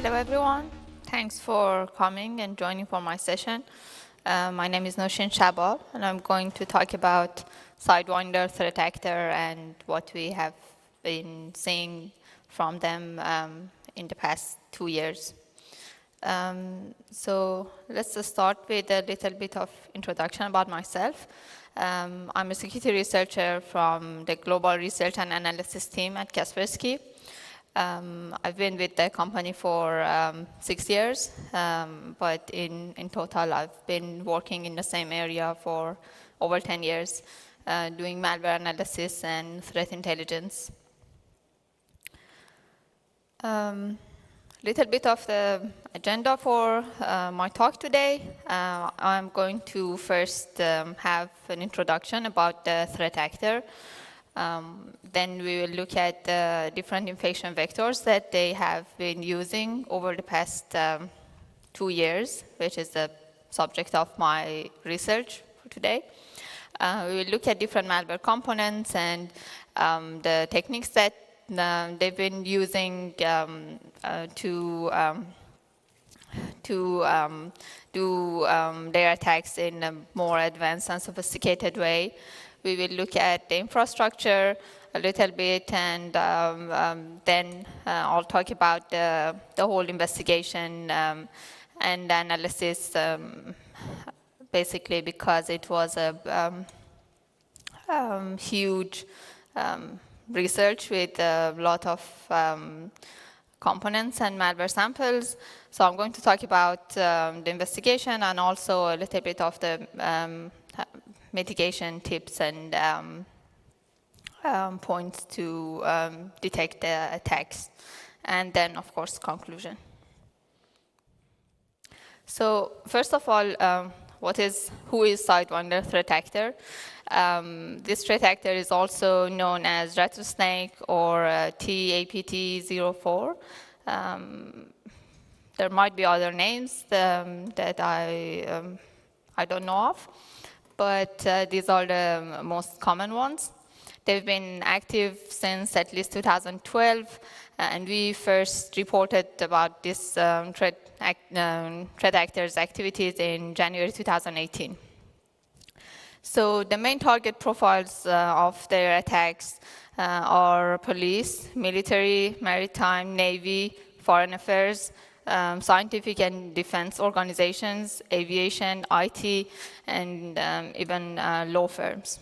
Hello, everyone. Thanks for coming and joining for my session. My name is Noushin Shabab, and I'm going to talk about SideWinder threat actor and what we have been seeing from them in the past 2 years. So let's start with a little bit of introduction about myself. I'm a security researcher from the Global Research and Analysis team at Kaspersky. I've been with the company for 6 years, but in total, I've been working in the same area for over 10 years, doing malware analysis and threat intelligence. Little bit of the agenda for my talk today. I'm going to first have an introduction about the threat actor. Then we will look at the different infection vectors that they have been using over the past 2 years, which is the subject of my research for today. We will look at different malware components and the techniques that they've been using to do their attacks in a more advanced and sophisticated way. We will look at the infrastructure a little bit, and then I'll talk about the whole investigation and analysis, basically because it was a huge research with a lot of components and malware samples. So I'm going to talk about the investigation and also a little bit of the mitigation tips and points to detect the attacks. And then, of course, conclusion. So first of all, who is SideWinder threat actor? This threat actor is also known as rattlesnake or TAPT04. There might be other names that I don't know of, but these are the most common ones. They've been active since at least 2012, and we first reported about this threat actor's activities in January 2018. So the main target profiles of their attacks are police, military, maritime, navy, foreign affairs, scientific and defense organizations, aviation, IT, and even law firms.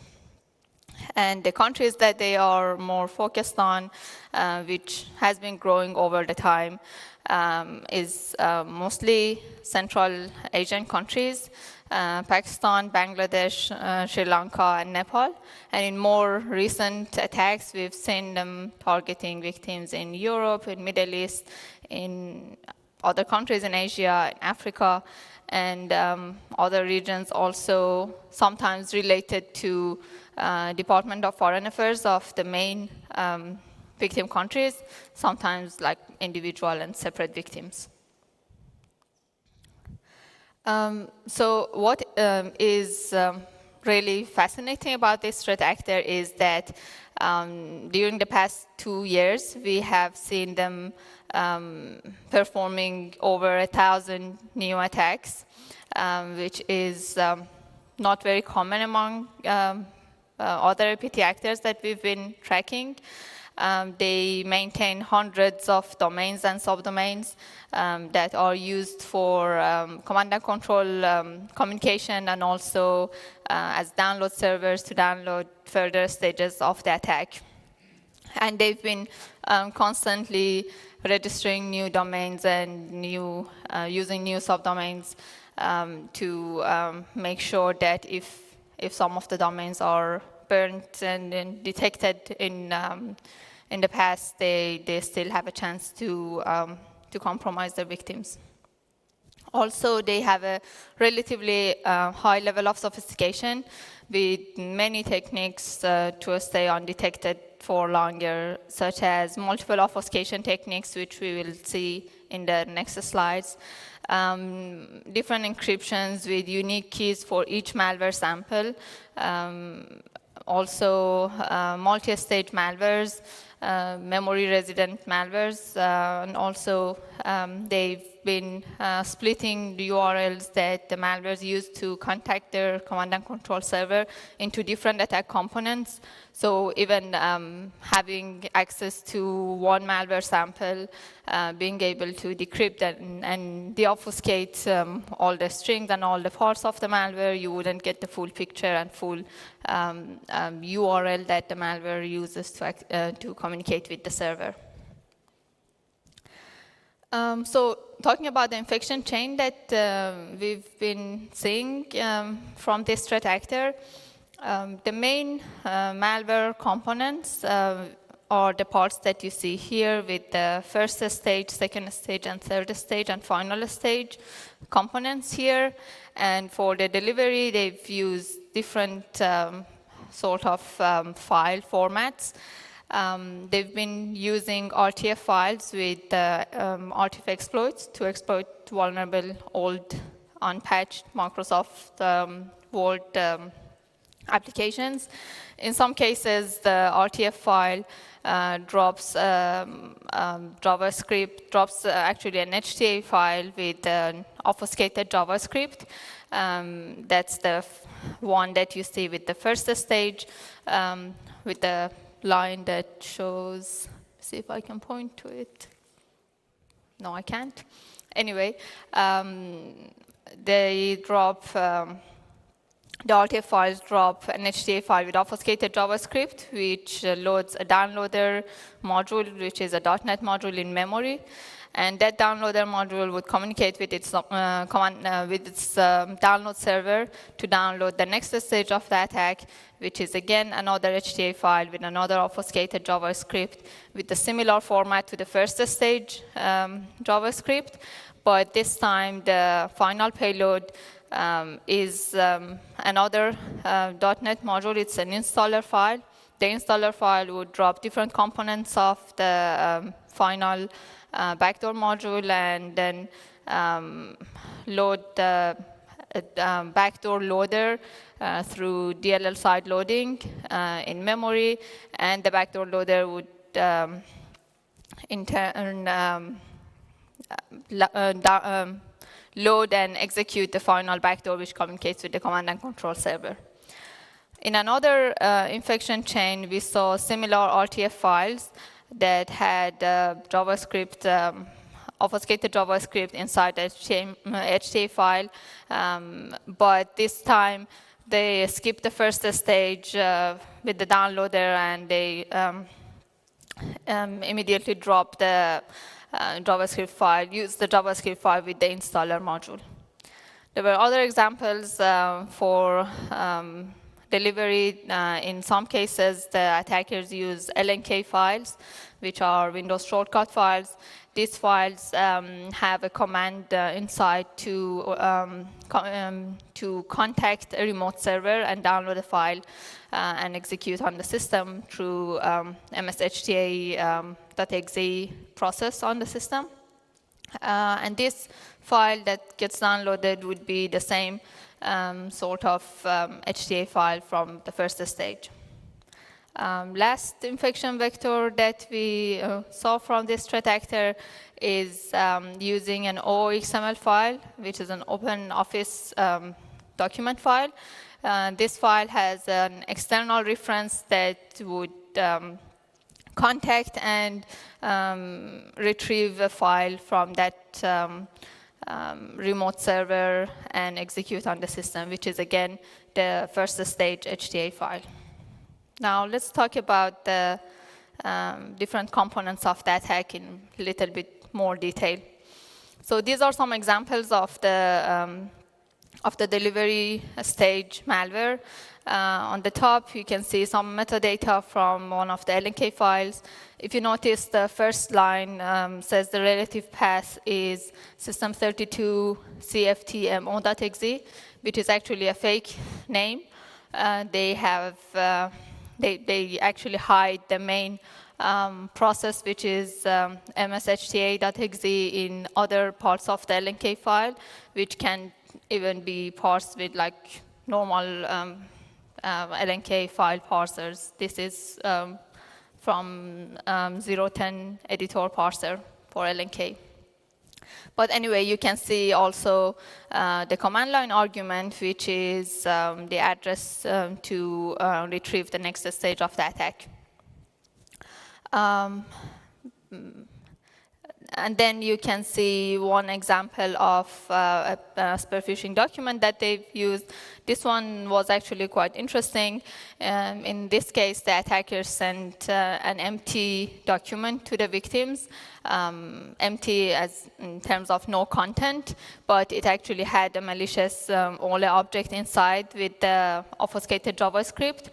And the countries that they are more focused on, which has been growing over the time, is mostly Central Asian countries, Pakistan, Bangladesh, Sri Lanka, and Nepal. And in more recent attacks, we've seen them targeting victims in Europe, in Middle East, in other countries in Asia, in Africa, and other regions also, sometimes related to Department of Foreign Affairs of the main victim countries, sometimes like individual and separate victims. So what is really fascinating about this threat actor is that during the past 2 years, we have seen them performing over 1,000 new attacks, which is not very common among other APT actors that we've been tracking. They maintain hundreds of domains and subdomains that are used for command and control communication, and also as download servers to download further stages of the attack. And they've been constantly registering new domains and using new subdomains to make sure that if some of the domains are burnt and detected in the past, they still have a chance to compromise their victims. Also, they have a relatively high level of sophistication with many techniques to stay undetected for longer, such as multiple obfuscation techniques, which we will see in the next slides. Different encryptions with unique keys for each malware sample. Also, multi-stage malwares memory resident malwares, and also they've been splitting the URLs that the malwares use to contact their command and control server into different attack components. So even having access to one malware sample, being able to decrypt and deobfuscate all the strings and all the parts of the malware, you wouldn't get the full picture and full URL that the malware uses to communicate with the server. So talking about the infection chain that we've been seeing from this threat actor, the main malware components are the parts that you see here with the first stage, second stage, and third stage, and final stage components here. And for the delivery, they've used different sort of file formats. They've been using RTF files with RTF exploits to exploit vulnerable old unpatched Microsoft Word applications. In some cases, the RTF file drops JavaScript, drops actually an HTA file with obfuscated JavaScript. That's the one that you see with the first stage, with the line that shows, see if I can point to it. No, I can't. Anyway, they drop, the RTF files drop an HTA file with obfuscated JavaScript, which loads a downloader module, which is a .NET module in memory. And that downloader module would communicate with its download server to download the next stage of the attack, which is again another HTA file with another obfuscated JavaScript with a similar format to the first stage JavaScript. But this time, the final payload is another .NET module. It's an installer file. The installer file would drop different components of the final backdoor module and then load the backdoor loader through DLL side loading in memory, and the backdoor loader would in turn load and execute the final backdoor, which communicates with the command and control server. In another infection chain, we saw similar RTF files that had JavaScript, obfuscated JavaScript inside the HTA file, but this time they skipped the first stage with the downloader, and they immediately dropped the JavaScript file, used the JavaScript file with the installer module. There were other examples for delivery. In some cases, the attackers use LNK files, which are Windows shortcut files. These files have a command inside to contact a remote server and download a file and execute on the system through mshta.exe process on the system. And this file that gets downloaded would be the same sort of HTA file from the first stage. Last infection vector that we saw from this threat actor is using an OXML file, which is an open office document file. This file has an external reference that would contact and retrieve a file from that remote server and execute on the system, which is again the first stage HTA file. Now let's talk about the different components of the attack in a little bit more detail. So these are some examples of the delivery stage malware. On the top, you can see some metadata from one of the LNK files. If you notice, the first line says the relative path is system32 cftmo.exe, which is actually a fake name. They actually hide the main process, which is mshta.exe in other parts of the LNK file, which can even be parsed with like normal LNK file parsers. This is from 010 editor parser for LNK. But anyway, you can see also the command line argument, which is the address to retrieve the next stage of the attack. And then you can see one example of a spear phishing document that they've used. This one was actually quite interesting. In this case, the attacker sent an empty document to the victims, empty as in terms of no content, but it actually had a malicious OLE object inside with the obfuscated JavaScript.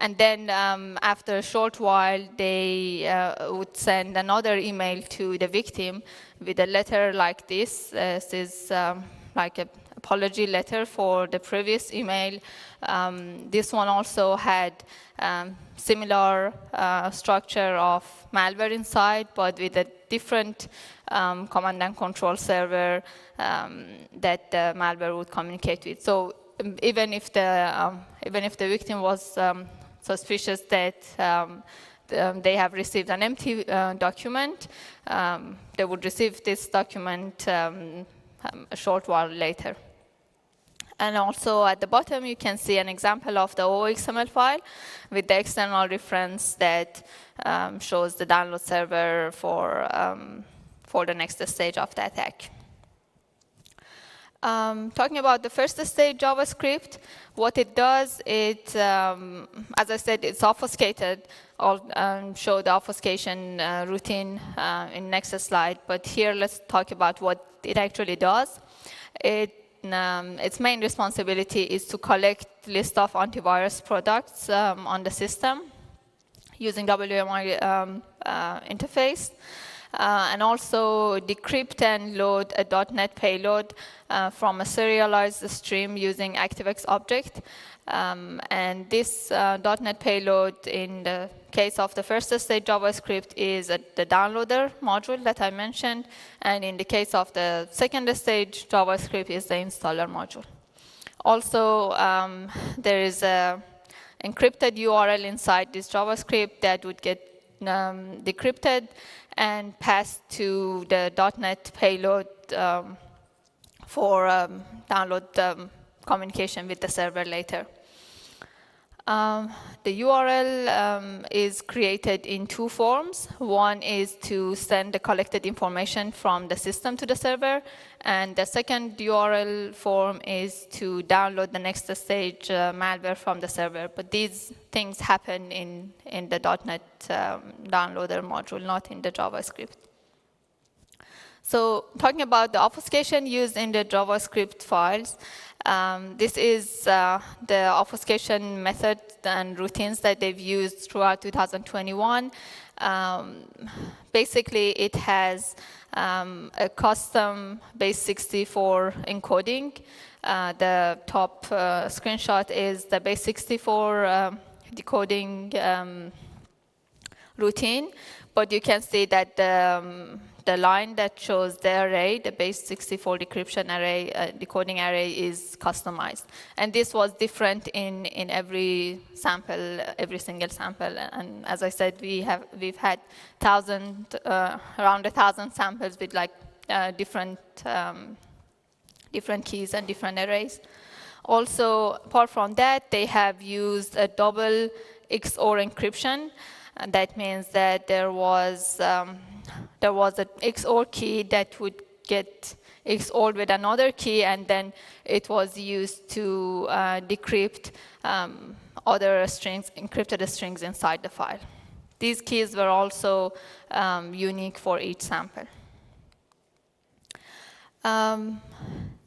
And then after a short while, they would send another email to the victim with a letter like this. This is like an apology letter for the previous email. This one also had similar structure of malware inside, but with a different command and control server that the malware would communicate with. So even if the victim was suspicious that they have received an empty document, they would receive this document a short while later. And also at the bottom, you can see an example of the OXML file with the external reference that shows the download server for the next stage of the attack. Talking about the first stage JavaScript, what it does, it, as I said, it's obfuscated. I'll show the obfuscation routine in next slide. But here, let's talk about what it actually does. Its main responsibility is to collect list of antivirus products on the system using WMI interface. And also decrypt and load a .NET payload from a serialized stream using ActiveX object. And this .NET payload, in the case of the first stage JavaScript, is the downloader module that I mentioned. And in the case of the second stage JavaScript, is the installer module. Also, there is an encrypted URL inside this JavaScript that would get decrypted and passed to the .NET payload for download communication with the server later. The URL is created in two forms. One is to send the collected information from the system to the server, and the second URL form is to download the next stage malware from the server. But these things happen in the .NET downloader module, not in the JavaScript. So talking about the obfuscation used in the JavaScript files, this is the obfuscation method and routines that they've used throughout 2021. Basically, it has a custom base64 encoding. The top screenshot is the base64 decoding routine, but you can see that the line that shows the array, the base64 decryption array, decoding array, is customized. And this was different in every sample, every single sample. And as I said, we've had around 1,000 samples with like different keys and different arrays. Also, apart from that, they have used a double XOR encryption. And that means that there was an XOR key that would get XORed with another key, and then it was used to decrypt other strings, encrypted strings inside the file. These keys were also unique for each sample.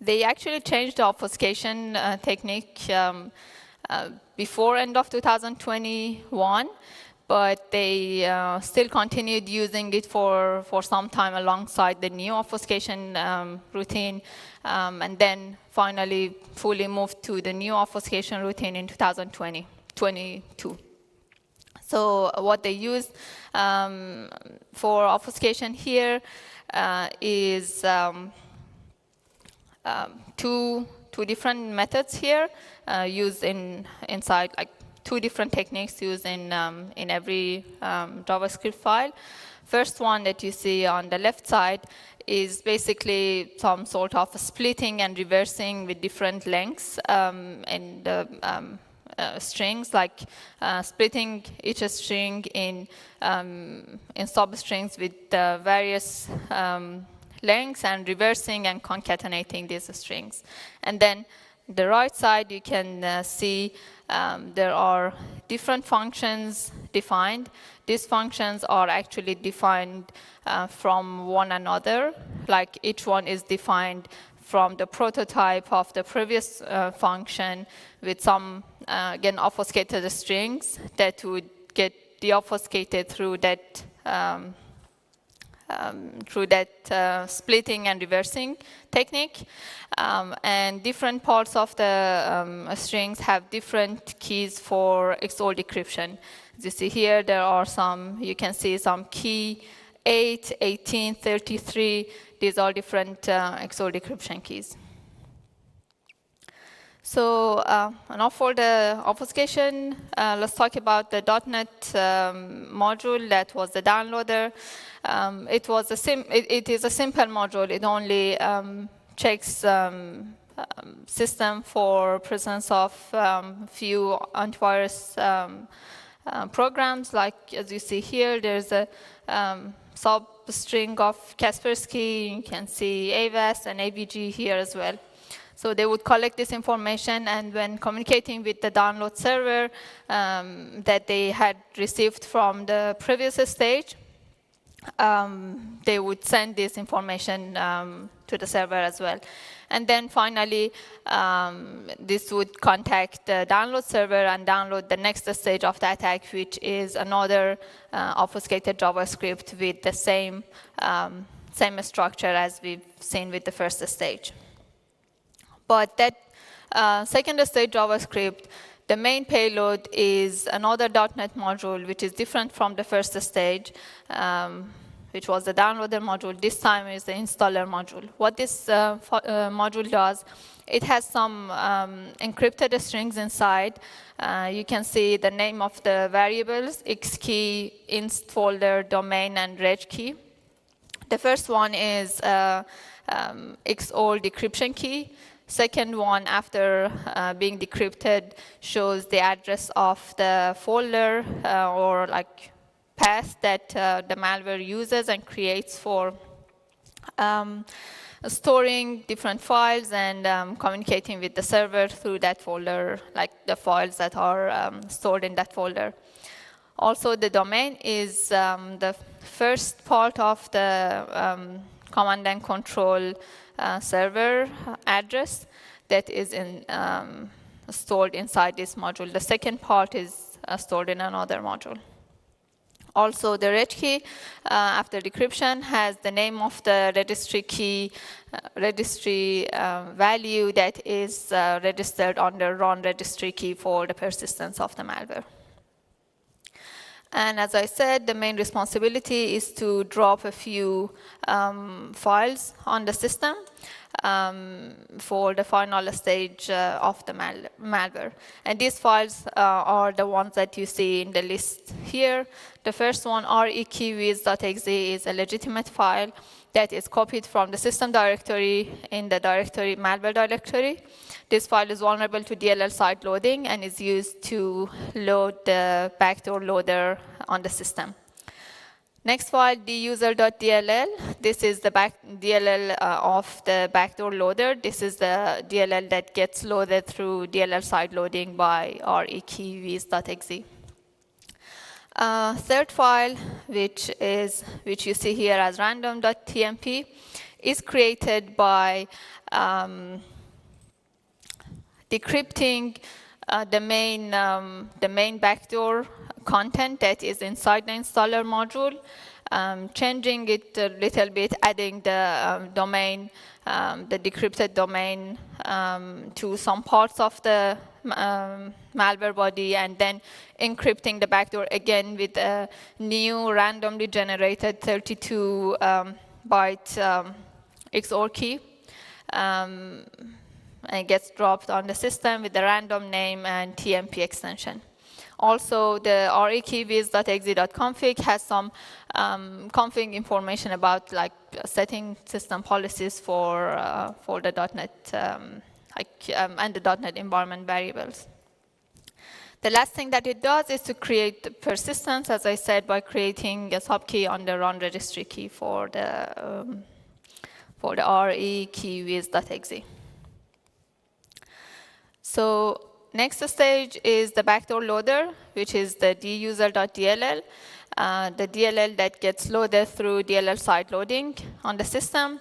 They actually changed the obfuscation technique before end of 2021. But they still continued using it for some time alongside the new obfuscation routine, and then finally fully moved to the new obfuscation routine in 2022. So what they used for obfuscation here is two different methods here used inside, like two different techniques used in every JavaScript file. First one that you see on the left side is basically some sort of splitting and reversing with different lengths and strings, like splitting each string in substrings with various lengths and reversing and concatenating these strings. And then the right side, you can see there are different functions defined. These functions are actually defined from one another, like each one is defined from the prototype of the previous function with some, again, obfuscated strings that would get deobfuscated through that splitting and reversing technique. And different parts of the strings have different keys for XOR decryption. As you see here, there are some, you can see some key 8, 18, 33. These are different XOR decryption keys. So enough for the obfuscation. Let's talk about the .NET module that was the downloader. It is a simple module. It only checks system for presence of few antivirus programs. Like as you see here, there's a substring of Kaspersky. You can see AWS and AVG here as well. So they would collect this information, and when communicating with the download server that they had received from the previous stage, they would send this information to the server as well. And then finally, this would contact the download server and download the next stage of the attack, which is another obfuscated JavaScript with the same structure as we've seen with the first stage. But that second stage JavaScript, the main payload is another .NET module, which is different from the first stage, which was the downloader module. This time is the installer module. What this module does, it has some encrypted strings inside. You can see the name of the variables, xkey, inst folder, domain, and reg key. The first one is XOR decryption key. Second one, after being decrypted, shows the address of the folder or like path that the malware uses and creates for storing different files and communicating with the server through that folder, like the files that are stored in that folder. Also, the domain is the first part of the command and control server address that is stored inside this module. The second part is stored in another module. Also, the reg key, after decryption, has the name of the registry key, registry value that is registered under run registry key for the persistence of the malware. And as I said, the main responsibility is to drop a few files on the system for the final stage of the malware. And these files are the ones that you see in the list here. The first one, rekeywiz.exe, is a legitimate file that is copied from the system directory in the directory malware directory. This file is vulnerable to DLL side loading and is used to load the backdoor loader on the system. Next file, duser.dll. This is the DLL of the backdoor loader. This is the DLL that gets loaded through DLL side loading by rekeywiz.exe. Third file, which you see here as random.tmp, is created by decrypting the main backdoor content that is inside the installer module, changing it a little bit, adding the domain, the decrypted domain to some parts of the malware body, and then encrypting the backdoor again with a new randomly generated 32-byte XOR key. And it gets dropped on the system with the random name and TMP extension. Also, the re-keyviz.exe.config has some config information about like setting system policies for the .NET and the .NET environment variables. The last thing that it does is to create persistence, as I said, by creating a subkey on the run registry key for the re-keyviz.exe. So next stage is the backdoor loader, which is the duser.dll, the DLL that gets loaded through DLL side loading on the system.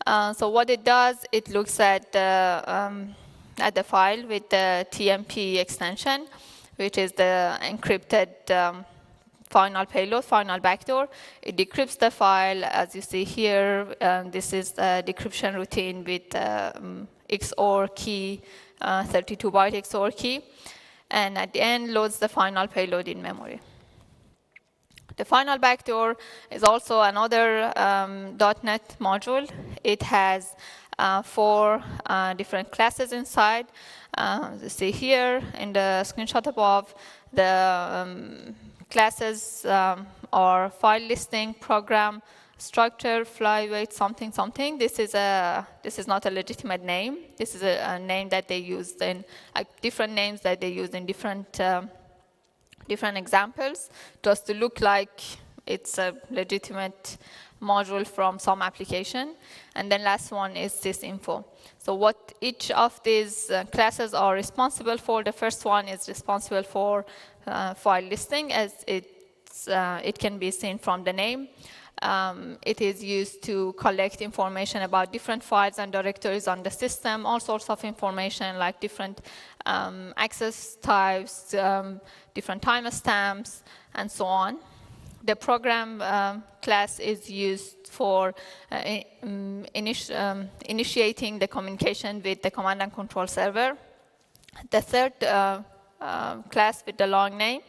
So what it does, it looks at the file with the TMP extension, which is the encrypted final payload, final backdoor. It decrypts the file, as you see here. This is a decryption routine with XOR key, 32-byte XOR key. And at the end, loads the final payload in memory. The final backdoor is also another .NET module. It has 4 different classes inside. You see here in the screenshot above, the classes are file listing, program, structure, flyweight, something, something. This is not a legitimate name. This is a name that they used in different names that they used in different examples, just to look like it's a legitimate module from some application. And then last one is sysinfo. So what each of these classes are responsible for, the first one is responsible for file listing, as it can be seen from the name. It is used to collect information about different files and directories on the system, all sorts of information like different access types, different timestamps, and so on. The program class is used for initiating the communication with the command and control server. The third class with the long name,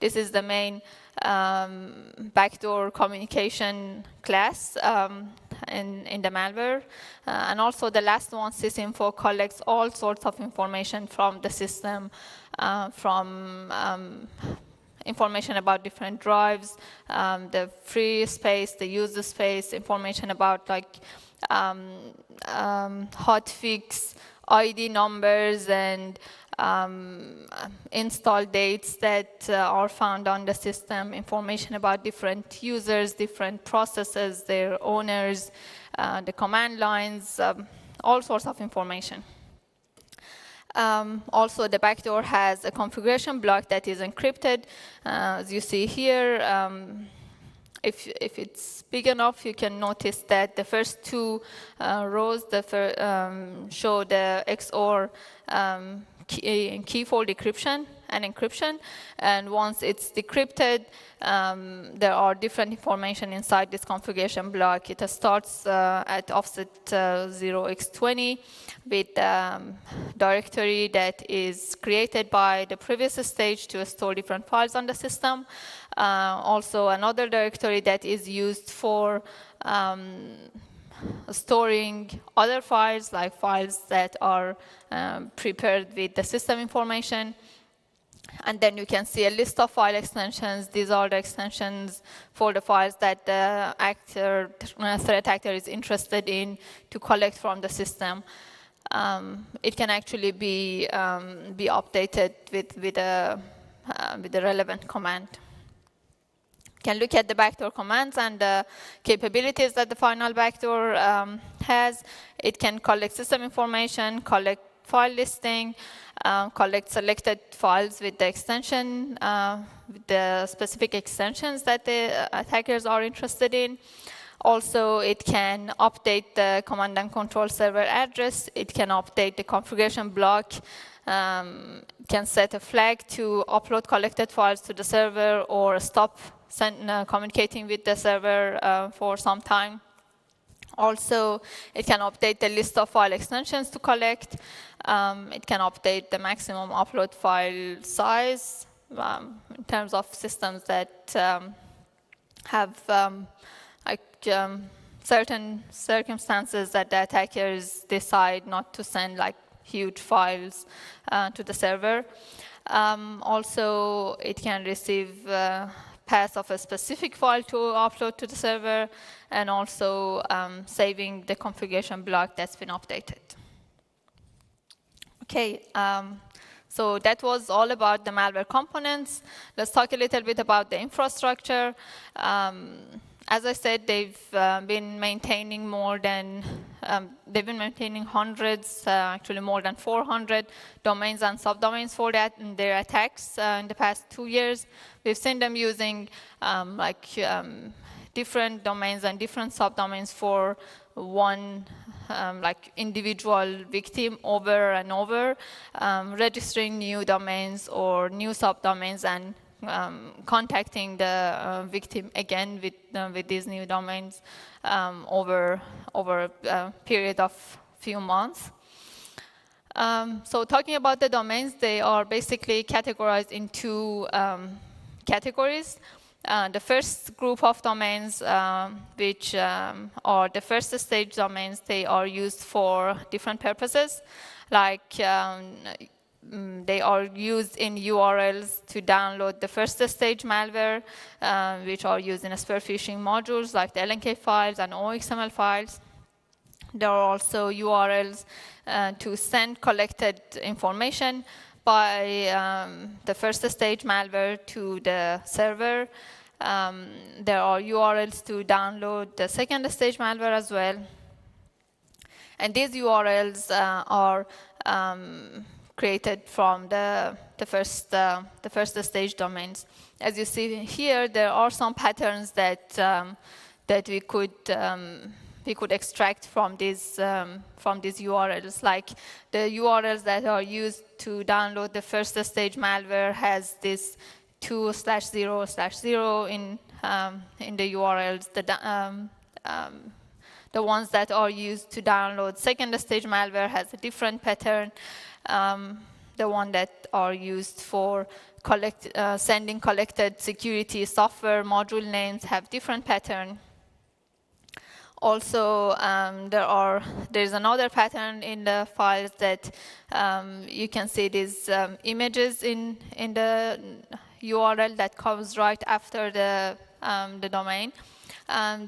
this is the main backdoor communication class in the malware. And also the last one, sysinfo, collects all sorts of information from the system, from information about different drives, the free space, the user space, information about like hotfix, ID numbers, and install dates that are found on the system, information about different users, different processes, their owners, the command lines, all sorts of information. Also, the backdoor has a configuration block that is encrypted. As you see here, if it's big enough, you can notice that the first 2 rows show the XOR keyfold decryption and encryption. And once it's decrypted, there are different information inside this configuration block. It starts at offset 0x20 with directory that is created by the previous stage to store different files on the system. Also, another directory that is used for storing other files, like files that are prepared with the system information. And then you can see a list of file extensions. These are the extensions for the files that the threat actor is interested in to collect from the system. It can actually be updated with the relevant command. You can look at the backdoor commands and the capabilities that the final backdoor has. It can collect system information, collect file listing, collect selected files with the extension, with the specific extensions that the attackers are interested in. Also, it can update the command and control server address. It can update the configuration block. Can set a flag to upload collected files to the server or stop communicating with the server for some time. Also, it can update the list of file extensions to collect. It can update the maximum upload file size in terms of systems that have certain circumstances that the attackers decide not to send like huge files to the server. Also, it can receive path of a specific file to upload to the server, and also saving the configuration block that's been updated. Okay, so that was all about the malware components. Let's talk a little bit about the infrastructure. As I said, they've been maintaining hundreds, actually more than 400 domains and subdomains for that in their attacks in the past 2 years. We've seen them using different domains and different subdomains for one individual victim over and over, registering new domains or new subdomains and contacting the victim again with these new domains over a period of few months. So talking about the domains, they are basically categorized in two categories. The first group of domains, which are the first stage domains, they are used for different purposes, like they are used in URLs to download the first stage malware, which are used in spear phishing modules like the LNK files and OXML files. There are also URLs to send collected information by the first stage malware to the server. There are URLs to download the second stage malware as well. And these URLs are created from the first stage domains. As you see here, there are some patterns that we could extract from these URLs. Like the URLs that are used to download the first stage malware has this 2/0/0 in the URLs. The ones that are used to download second stage malware has a different pattern. The one that are used for sending collected security software module names have different pattern. Also, there's another pattern in the files that you can see these images in the URL that comes right after the domain.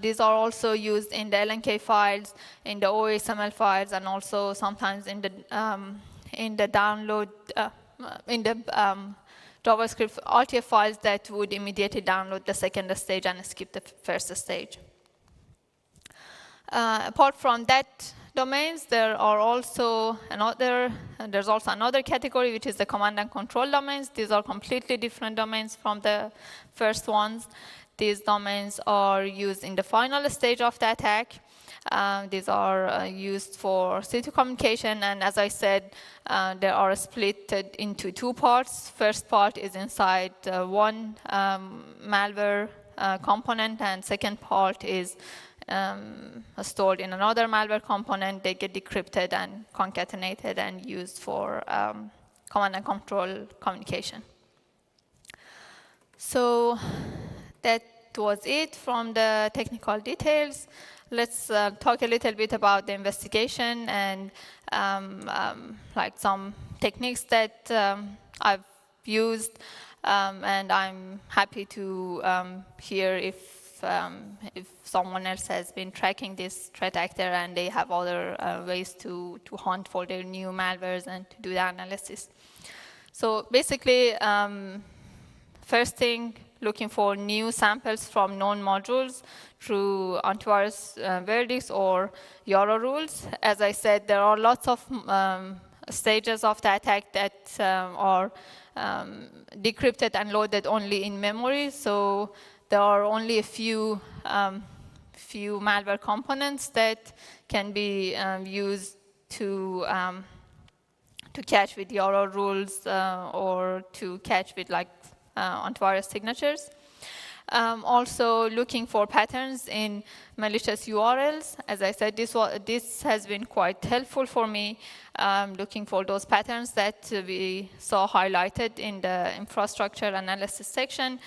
These are also used in the LNK files, in the OXML files, and also sometimes in the download, in the JavaScript RTF files that would immediately download the second stage and skip the first stage. Apart from that domains, there's also another category, which is the command and control domains. These are completely different domains from the first ones. These domains are used in the final stage of the attack. These are used for C2 communication, and as I said, they are split into two parts. First part is inside one malware component, and second part is stored in another malware component. They get decrypted and concatenated and used for command and control communication. So that was it from the technical details. Let's talk a little bit about the investigation and like some techniques that I've used, and I'm happy to hear if someone else has been tracking this threat actor and they have other ways to hunt for their new malwares and to do the analysis. So basically, first thing, looking for new samples from known modules through antivirus verdicts or YARA rules. As I said, there are lots of stages of the attack that are decrypted and loaded only in memory. So there are only a few malware components that can be used to catch with YARA rules or to catch with like antivirus signatures. Also looking for patterns in malicious URLs. As I said, this has been quite helpful for me, looking for those patterns that we saw highlighted in the infrastructure analysis section,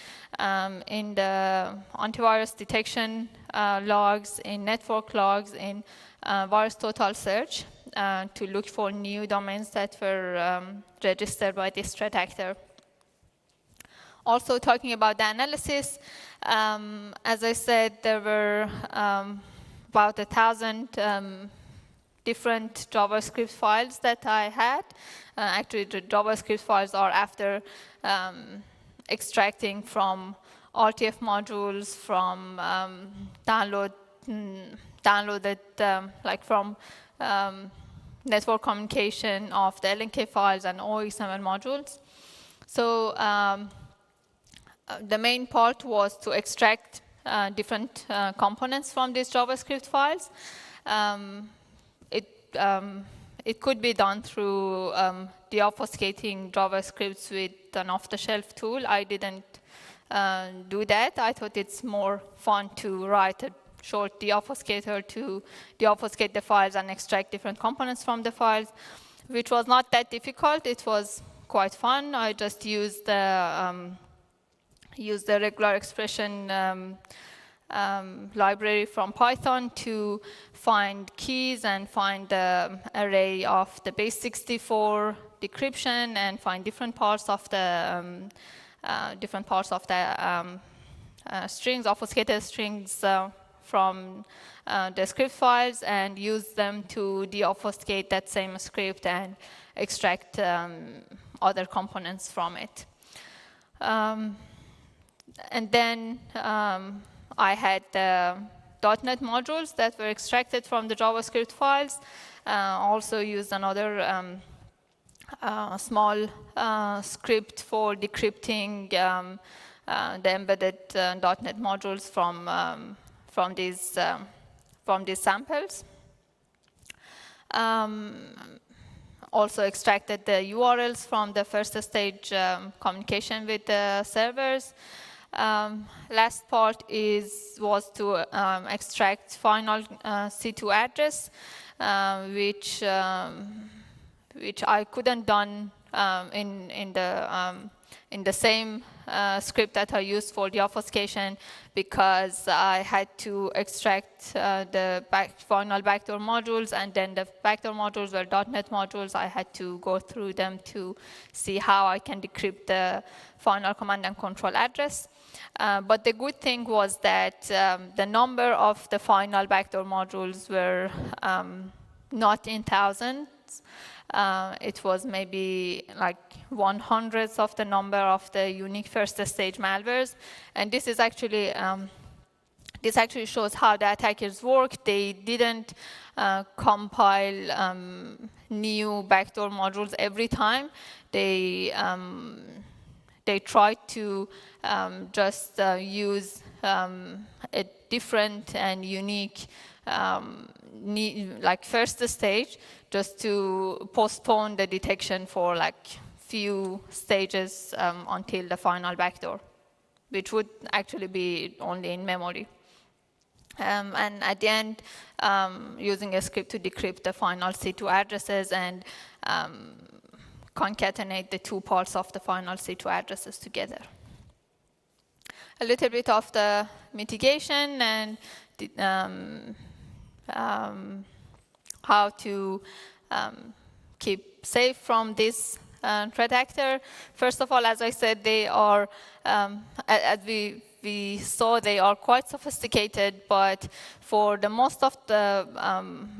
in the antivirus detection logs, in network logs, in virus total search. to look for new domains that were registered by this threat actor. Also talking about the analysis, as I said, there were about 1,000 different JavaScript files that I had. Actually, the JavaScript files are after extracting from RTF modules, from downloaded, like from network communication of the LNK files and OXML modules. So the main part was to extract different components from these JavaScript files. It could be done through deobfuscating JavaScripts with an off-the-shelf tool. I didn't do that. I thought it's more fun to write a short deobfuscator to deobfuscate the files and extract different components from the files, which was not that difficult. It was quite fun. I just used the regular expression library from Python to find keys and find the array of the base 64 decryption and find different parts of the strings, obfuscated strings from the script files, and use them to deobfuscate that same script and extract other components from it. And then I had the .NET modules that were extracted from the JavaScript files. Also used another small script for decrypting the embedded .NET modules from these samples. Also extracted the URLs from the first stage communication with the servers. Last part was to extract final C2 address, which I couldn't done in the same script that I used for the obfuscation, because I had to extract the final backdoor modules, and then the backdoor modules were .NET modules. I had to go through them to see how I can decrypt the final command and control address. But the good thing was that the number of the final backdoor modules were not in thousands. It was maybe like 1/100th of the number of the unique first stage malwares. And this is actually, this actually shows how the attackers work. They didn't compile new backdoor modules every time. They tried to just use a different and unique like first stage, just to postpone the detection for like few stages until the final backdoor, which would actually be only in memory. And at the end, using a script to decrypt the final C2 addresses and concatenate the two parts of the final C2 addresses together. A little bit of the mitigation and how to keep safe from this threat actor. First of all, as I said, they are, as we saw, they are quite sophisticated, but for the most of the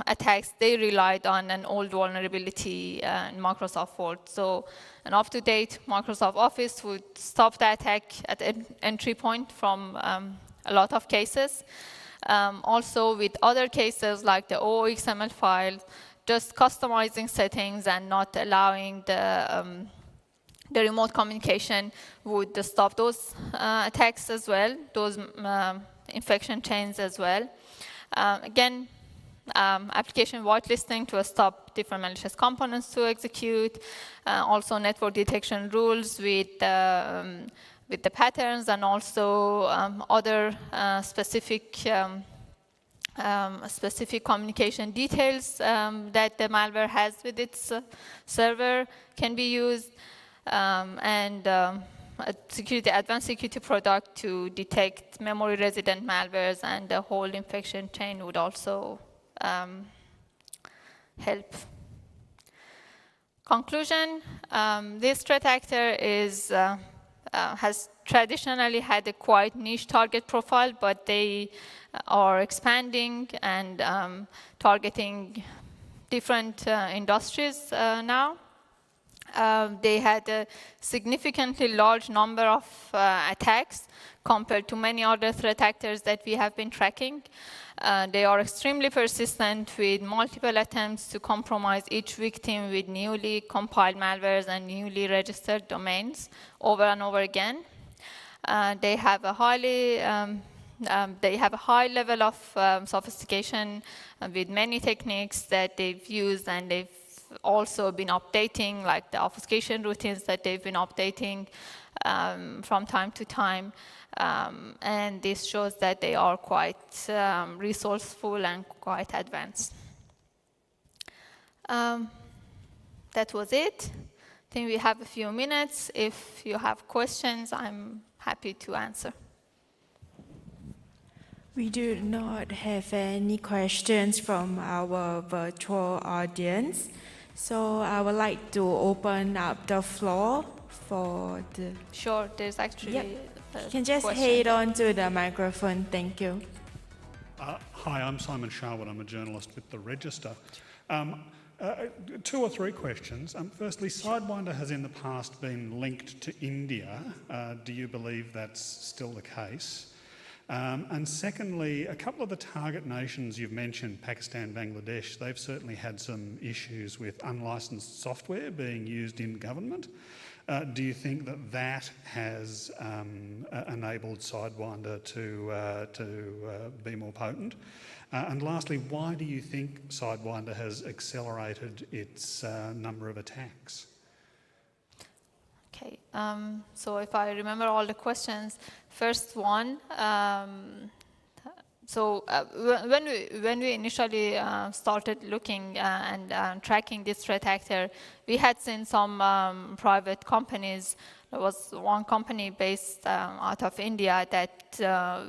attacks, they relied on an old vulnerability in Microsoft Word. So an up-to-date Microsoft Office would stop the attack at an entry point from a lot of cases. Also with other cases like the OXML file, just customizing settings and not allowing the remote communication would stop those attacks as well, those infection chains as well. Again, application whitelisting to stop different malicious components to execute. Also network detection rules with the patterns, and also other specific communication details that the malware has with its server can be used, and a advanced security product to detect memory resident malwares, and the whole infection chain would also help. Conclusion, this threat actor has traditionally had a quite niche target profile, but they are expanding and targeting different industries now. They had a significantly large number of attacks compared to many other threat actors that we have been tracking. They are extremely persistent with multiple attempts to compromise each victim with newly compiled malwares and newly registered domains over and over again. They have a high level of sophistication with many techniques that they've used, and they've also been updating, like the obfuscation routines that they've been updating from time to time. And this shows that they are quite resourceful and quite advanced. That was it. I think we have a few minutes. If you have questions, I'm happy to answer. We do not have any questions from our virtual audience. So I would like to open up the floor for the... Sure, there's actually you can just head on to the microphone. Thank you. Hi, I'm Simon Sharwood. I'm a journalist with The Register. 2 or 3 questions. Firstly, SideWinder has in the past been linked to India. Do you believe that's still the case? And secondly, a couple of the target nations you've mentioned, Pakistan, Bangladesh, they've certainly had some issues with unlicensed software being used in government. Do you think that that has enabled SideWinder to be more potent? And lastly, why do you think SideWinder has accelerated its number of attacks? Okay, so if I remember all the questions, first one, when we initially started looking and tracking this threat actor, we had seen some private companies. There was one company based out of India that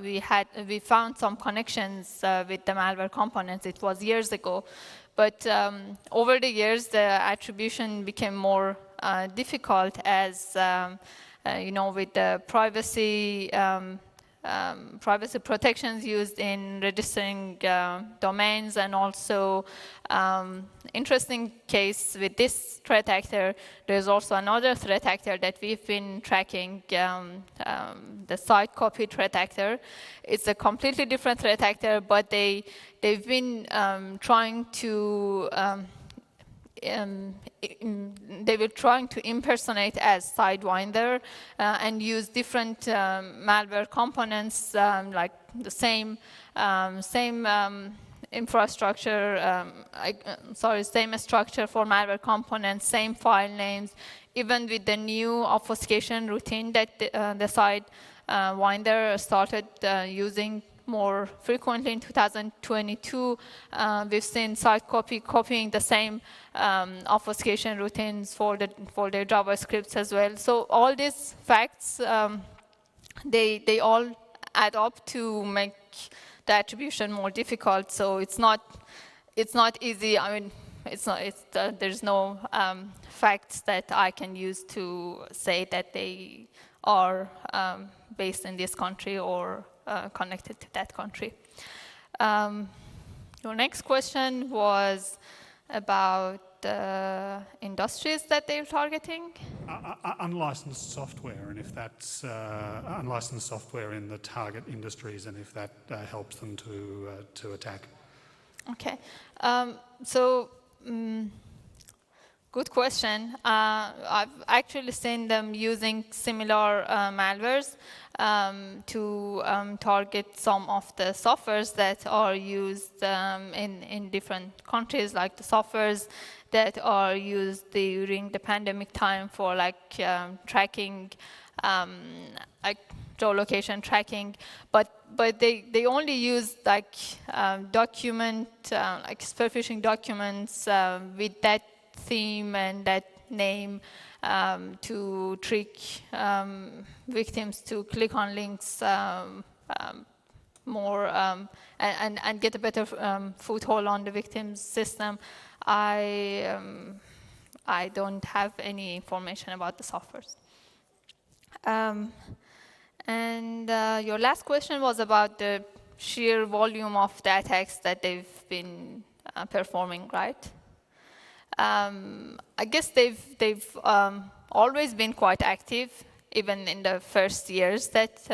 we found some connections with the malware components. It was years ago, but over the years the attribution became more difficult as with the privacy protections used in registering domains, and also interesting case with this threat actor. There's also another threat actor that we've been tracking, the site copy threat actor. It's a completely different threat actor, but they've been trying to they were trying to impersonate as SideWinder and use different malware components, like the same infrastructure, same structure for malware components, same file names, even with the new obfuscation routine that the SideWinder started using more frequently in 2022. We've seen copying the same obfuscation routines for their JavaScripts as well. So all these facts, they all add up to make the attribution more difficult. So it's not easy. I mean, there's no facts that I can use to say that they are based in this country or connected to that country. Your next question was about the industries that they're targeting? Unlicensed software, and if that's unlicensed software in the target industries, and if that helps them to attack. Okay, good question. I've actually seen them using similar malwares to target some of the softwares that are used in different countries, like the softwares that are used during the pandemic time for tracking, like geolocation tracking, but they only use document, like spear phishing documents with that theme and that name to trick victims to click on links more and get a better foothold on the victim's system. I don't have any information about the softwares. And your last question was about the sheer volume of the attacks that they've been performing, right? I guess they've always been quite active, even in the first years that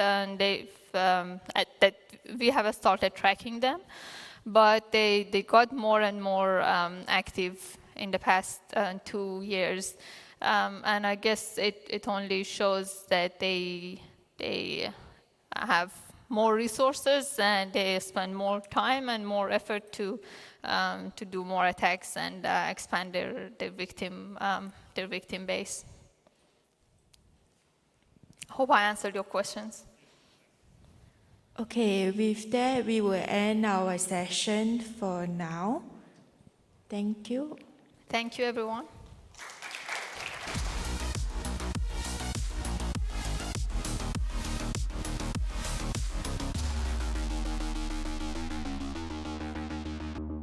that we have started tracking them. But they got more and more active in the past 2 years, and I guess it only shows that they have more resources and they spend more time and more effort to do more attacks and expand their victim base. Hope I answered your questions. Okay, with that, we will end our session for now. Thank you. Thank you, everyone.